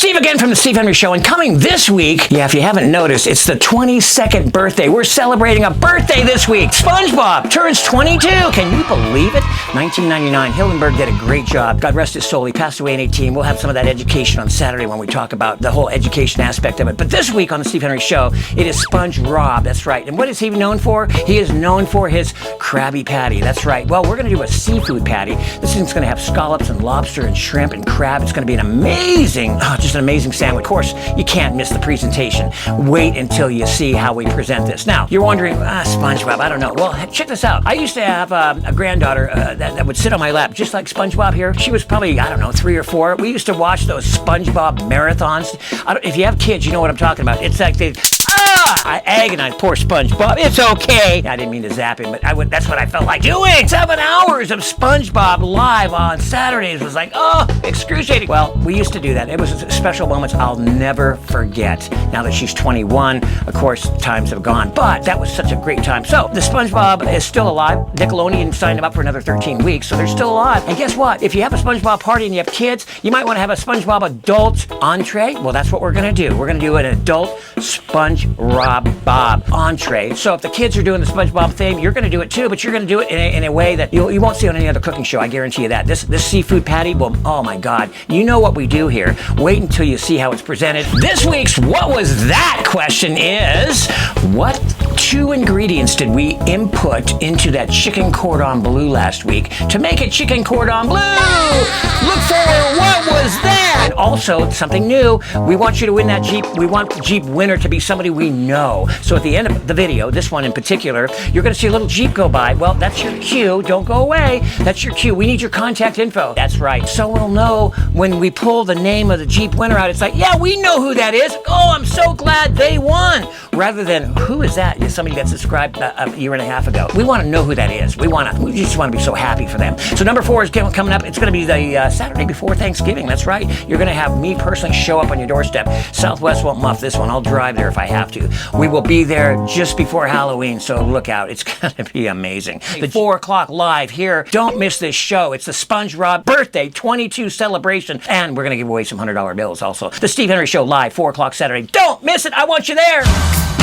Steve again from the Steve Henry Show, and coming this week, if you haven't noticed, it's the 22nd birthday. We're celebrating a birthday this week. SpongeBob turns 22. Can you believe it? 1999. Hildenberg did a great job. God rest his soul. He passed away in 2018. We'll have some of that education on Saturday when we talk about the whole education aspect of it. But this week on the Steve Henry Show, it is Sponge Rob. That's right. And what is he known for? He is known for his Crabby Patty. That's right. Well, we're going to do a seafood patty. This thing's going to have scallops and lobster and shrimp and crab. It's going to be an amazing, just an amazing sandwich. Of course, you can't miss the presentation. Wait until you see how we present this. Now, you're wondering, SpongeBob, I don't know. Well, check this out. I used to have a granddaughter that would sit on my lap, just like SpongeBob here. She was probably, 3 or 4. We used to watch those SpongeBob marathons. If you have kids, you know what I'm talking about. It's like I agonize poor SpongeBob. It's okay. I didn't mean to zap him, but that's what I felt like doing. 7 hours of SpongeBob live on Saturdays was like, excruciating. Well, we used to do that. It was special moments I'll never forget. Now that she's 21, of course, times have gone, but that was such a great time. So the SpongeBob is still alive. Nickelodeon signed him up for another 13 weeks, so they're still alive. And guess what? If you have a SpongeBob party and you have kids, you might want to have a SpongeBob adult entree. Well, that's what we're going to do. We're going to do an adult SpongeBob entree. So if the kids are doing the SpongeBob thing, you're going to do it too, but you're going to do it in a way that you won't see on any other cooking show. I guarantee you that. This seafood patty, well, oh my God. You know what we do here. Wait until you see how it's presented. This week's What Was That question is, what 2 ingredients did we input into that chicken cordon bleu last week to make it chicken cordon bleu? Look for what was that? And also, something new, we want you to win that Jeep. We want the Jeep winner to be somebody we know. So at the end of the video, this one in particular, you're going to see a little Jeep go by. Well, that's your cue. Don't go away. That's your cue. We need your contact info. That's right. So we'll know when we pull the name of the Jeep winner out. It's like, yeah, we know who that is. Oh, I'm so glad they won. Rather than, who is that? Somebody that subscribed a year and a half ago. We want to know who that is. We just want to be so happy for them. So number 4 is coming up. It's going to be the Saturday before Thanksgiving. That's right. You're going to have me personally show up on your doorstep. Southwest won't muff this one. I'll drive there if I have to. We will be there just before Halloween, so look out. It's going to be amazing. The 4 o'clock live here. Don't miss this show. It's the Sponge Rob birthday 22 celebration, and we're going to give away some $100 bills also. The Steve Henry Show live, 4 o'clock Saturday. Don't miss it. I want you there.